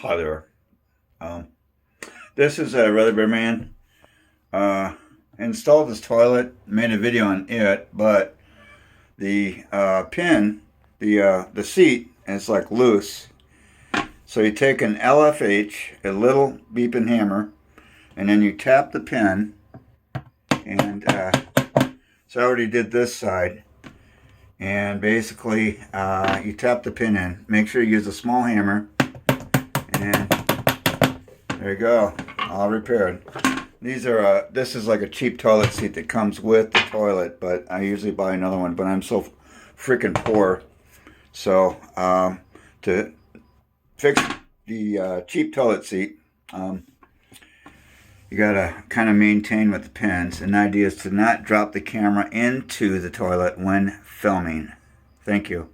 Hi there. Um, this is a Rutherford man. Uh, Installed this toilet, made a video on it, but the pin, the seat is like loose. So you take an LFH, a little beeping hammer, and then you tap the pin. And so I already did this side. And basically, you tap the pin in. Make sure you use a small hammer, and there you go, all repaired. These are this is like a cheap toilet seat that comes with the toilet, but I usually buy another one. But I'm so freaking poor, so to fix the cheap toilet seat, you gotta kind of maintain with the pins. And the idea is to not drop the camera into the toilet when filming. Thank you.